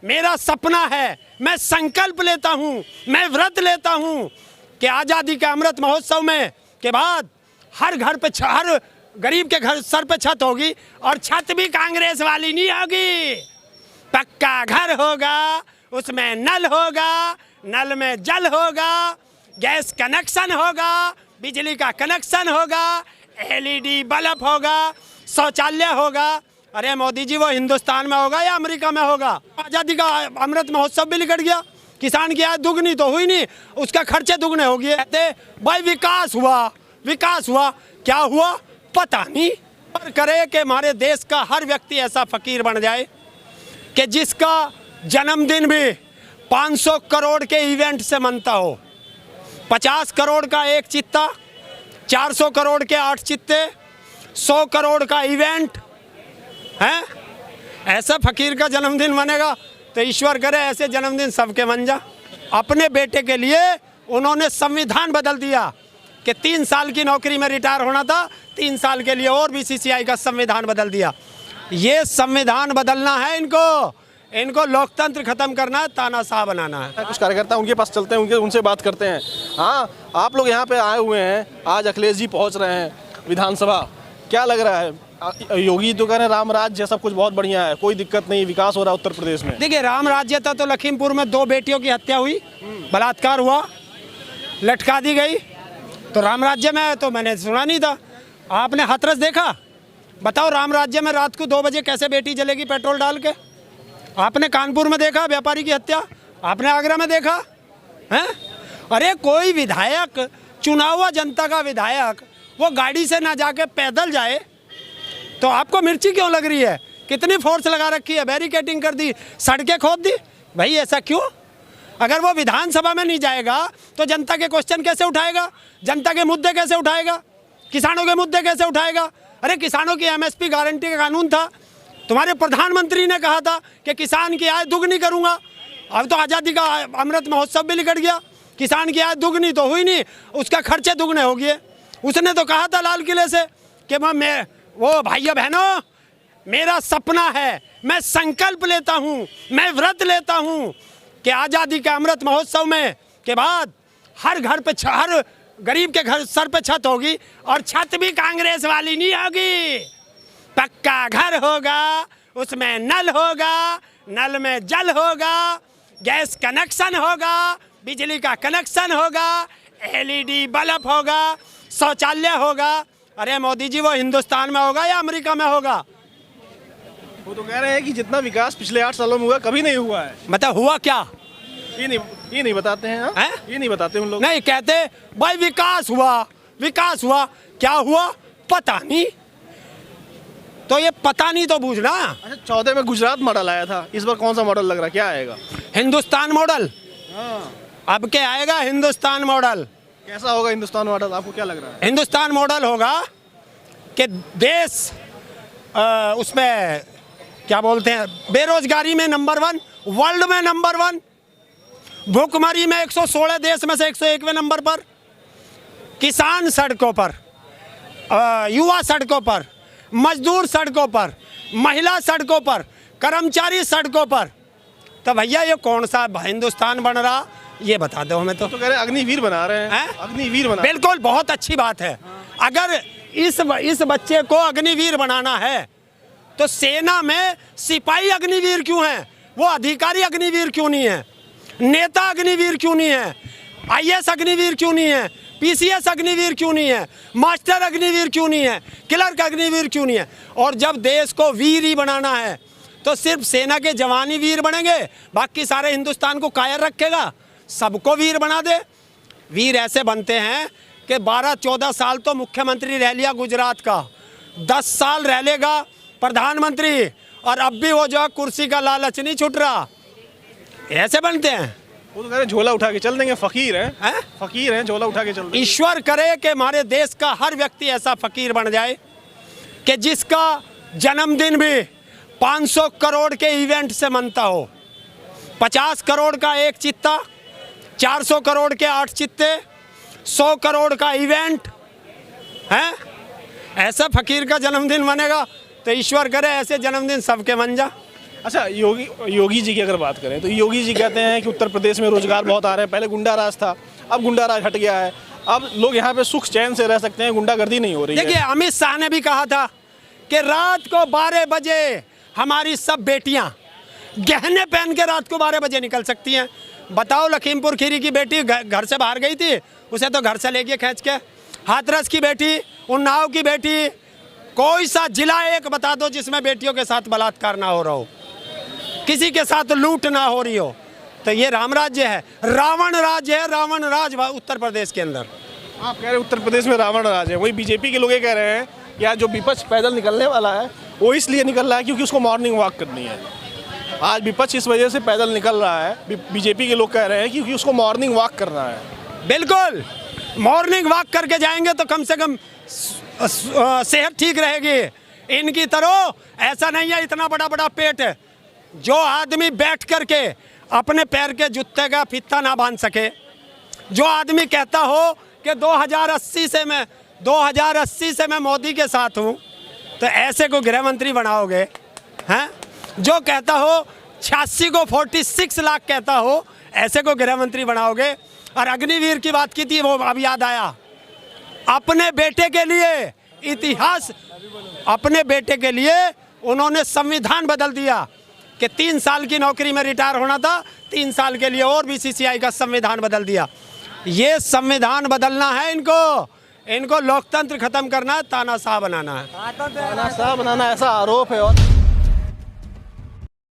मेरा सपना है, मैं संकल्प लेता हूँ, मैं व्रत लेता हूँ कि आज़ादी के अमृत महोत्सव में के बाद हर घर पे हर गरीब के घर सर पे छत होगी, और छत भी कांग्रेस वाली नहीं होगी। पक्का घर होगा, उसमें नल होगा, नल में जल होगा, गैस कनेक्शन होगा, बिजली का कनेक्शन होगा, एलईडी बल्ब होगा, शौचालय होगा। अरे मोदी जी, वो हिंदुस्तान में होगा या अमेरिका में होगा? आज़ादी का अमृत महोत्सव भी निकट गया, किसान की आय दुगनी तो हुई नहीं, उसका खर्चे दुगने हो गए। कहते भाई विकास हुआ, विकास हुआ, क्या हुआ पता नहीं। पर करे कि हमारे देश का हर व्यक्ति ऐसा फकीर बन जाए कि जिसका जन्मदिन भी 500 करोड़ के इवेंट से मनता हो। 50 करोड़ का एक चित्ता, 400 करोड़ के 8 चित्ते, 100 करोड़ का इवेंट है। ऐसा फकीर का जन्मदिन बनेगा तो ईश्वर करे ऐसे जन्मदिन सबके बन जा। अपने बेटे के लिए उन्होंने संविधान बदल दिया कि 3 साल की नौकरी में रिटायर होना था, 3 साल के लिए और बीसीसीआई का संविधान बदल दिया। ये संविधान बदलना है इनको लोकतंत्र खत्म करना है, तानाशाह बनाना है। कुछ कार्यकर्ता उनके पास चलते हैं, उनसे बात करते हैं। हाँ, आप लोग यहाँ पे आए हुए हैं, आज अखिलेश जी पहुँच रहे हैं विधानसभा, क्या लग रहा है? योगी तो कह रहे हैं राम राज्य सब कुछ बहुत बढ़िया है, कोई दिक्कत नहीं, विकास हो रहा है उत्तर प्रदेश में। देखिए, राम राज्य था तो लखीमपुर में 2 बेटियों की हत्या हुई, बलात्कार हुआ, लटका दी गई, तो राम राज्य में तो मैंने सुना नहीं था। आपने हाथरस देखा? बताओ, राम राज्य में रात को 2 बजे कैसे बेटी जलेगी पेट्रोल डाल के? आपने कानपुर में देखा व्यापारी की हत्या? आपने आगरा में देखा है? अरे कोई विधायक, चुना हुआ जनता का विधायक, वो गाड़ी से ना जाके पैदल जाए तो आपको मिर्ची क्यों लग रही है? कितनी फोर्स लगा रखी है, बैरिकेडिंग कर दी, सड़कें खोद दी। भाई ऐसा क्यों? अगर वो विधानसभा में नहीं जाएगा तो जनता के क्वेश्चन कैसे उठाएगा? जनता के मुद्दे कैसे उठाएगा? किसानों के मुद्दे कैसे उठाएगा? अरे किसानों की एमएसपी गारंटी का कानून था, तुम्हारे प्रधानमंत्री ने कहा था कि किसान की आय दुगनी करूंगा। अब तो आज़ादी का अमृत महोत्सव भी निकट गया, किसान की आय दुगनी तो हुई नहीं, उसका खर्चे दुगने हो गए। उसने तो कहा था लाल किले से कि मैं वो भाइयों बहनों, मेरा सपना है, मैं संकल्प लेता हूँ, मैं व्रत लेता हूँ कि आज़ादी के अमृत महोत्सव में के बाद हर घर पे हर गरीब के घर सर पे छत होगी, और छत भी कांग्रेस वाली नहीं होगी। पक्का घर होगा, उसमें नल होगा, नल में जल होगा, गैस कनेक्शन होगा, बिजली का कनेक्शन होगा, एलईडी बल्ब होगा, शौचालय होगा। अरे मोदी जी, वो हिंदुस्तान में होगा या अमेरिका में होगा? वो तो कह रहे हैं कि जितना विकास पिछले 8 सालों में हुआ कभी नहीं हुआ है। मतलब हुआ क्या? ये नहीं बताते हैं। है? ये नहीं बताते उन लोग। नहीं, कहते भाई विकास हुआ, विकास हुआ, क्या हुआ पता नहीं। तो ये पता नहीं तो बूझना। अच्छा, 14 में गुजरात मॉडल आया था, इस बार कौन सा मॉडल लग रहा है, क्या आएगा? हिंदुस्तान मॉडल। हाँ। अब क्या आएगा? हिंदुस्तान मॉडल। कैसा होगा हिंदुस्तान मॉडल, आपको क्या लग रहा है? हिंदुस्तान मॉडल होगा कि देश उसमें क्या बोलते हैं, बेरोजगारी में नंबर 1, वर्ल्ड में नंबर 1, भूखमरी में 116 देश में से 101वें नंबर पर, किसान सड़कों पर, युवा सड़कों पर, मजदूर सड़कों पर, महिला सड़कों पर, कर्मचारी सड़कों पर। तो भैया ये कौन सा हिंदुस्तान बन रहा, ये बता दो हमें। तो कह रहे हैं अग्निवीर बना रहे हैं। अग्निवीर बना, बिल्कुल, बहुत अच्छी बात है। अगर इस बच्चे को अग्निवीर बनाना है तो सेना में सिपाही अग्निवीर क्यों हैं? वो अधिकारी अग्निवीर क्यों नहीं है? नेता अग्निवीर क्यों नहीं है? आईएएस अग्निवीर क्यों नहीं है? पीसीएस अग्निवीर क्यों नहीं है? मास्टर अग्निवीर क्यों नहीं है? क्लर्क अग्निवीर क्यों नहीं है? और जब देश को वीर ही बनाना है तो सिर्फ सेना के जवान ही वीर बनेंगे, बाकी सारे हिंदुस्तान को कायर रखेगा? सबको वीर बना दे। वीर ऐसे बनते हैं कि 12-14 साल तो मुख्यमंत्री रह लिया गुजरात का, 10 साल रह लेगा प्रधानमंत्री, और अब भी वो जो कुर्सी का लालच नहीं छूट रहा। ऐसे बनते हैं। वो तो कह रहे झोला उठा के चल देंगे, फकीर हैं। फकीर हैं, झोला उठा के चल देंगे। ईश्वर करे कि हमारे देश का हर व्यक्ति ऐसा फकीर बन जाए कि जिसका जन्मदिन भी 500 करोड़ के इवेंट से मनता हो। 50 करोड़ का एक चित्ता, 400 करोड़ के 8 चित्ते, 100 करोड़ का इवेंट है। ऐसा फकीर का जन्मदिन बनेगा तो ईश्वर करे ऐसे जन्मदिन सबके बन जा। अच्छा, योगी जी की अगर बात करें तो योगी जी कहते हैं कि उत्तर प्रदेश में रोजगार बहुत आ रहे हैं, पहले गुंडा राज था, अब गुंडा राज हट गया है, अब लोग यहाँ पे सुख चैन से रह सकते हैं, गुंडागर्दी नहीं हो रही है। देखिए, अमित शाह ने भी कहा था कि रात को 12 बजे हमारी सब बेटियां गहने पहन के रात को 12 बजे निकल सकती हैं। बताओ, लखीमपुर खीरी की बेटी घर से बाहर गई थी, उसे तो घर से ले गए खींच के। हाथरस की बेटी, उन्नाव की बेटी, कोई सा जिला एक बता दो जिसमें बेटियों के साथ बलात्कार ना हो रहा हो, किसी के साथ लूट ना हो रही हो। तो ये राम राज्य है, रावण राज्य है, रावण राज उत्तर प्रदेश के अंदर। आप कह रहे हैं उत्तर प्रदेश में रावण राज है, वही बीजेपी के लोग ये कह रहे हैं कि आज जो विपक्ष पैदल निकलने वाला है वो इसलिए निकल रहा है क्योंकि उसको मॉर्निंग वॉक करनी है। आज विपक्ष इस वजह से पैदल निकल रहा है, बीजेपी के लोग कह रहे हैं क्योंकि उसको मॉर्निंग वॉक करना है। बिल्कुल, मॉर्निंग वॉक करके जाएंगे तो कम से कम सेहत ठीक रहेगी। इनकी तरह ऐसा नहीं है इतना बड़ा बड़ा पेट है, जो आदमी बैठ करके अपने पैर के जूते का फीता ना बांध सके, जो आदमी कहता हो कि 2080 से मैं मोदी के साथ हूँ, तो ऐसे को गृह मंत्री बनाओगे हैं? जो कहता हो 86 को 46 लाख कहता हो, ऐसे को गृह मंत्री बनाओगे? और अग्निवीर की बात की थी, वो अब याद आया, अपने बेटे के लिए इतिहास, अपने बेटे के लिए उन्होंने संविधान बदल दिया कि 3 साल की नौकरी में रिटायर होना था, 3 साल के लिए और बीसीसीआई का संविधान बदल दिया। ये संविधान बदलना है इनको लोकतंत्र खत्म करना है, तानाशाह बनाना है। तानाशाह बनाना, ऐसा आरोप है। और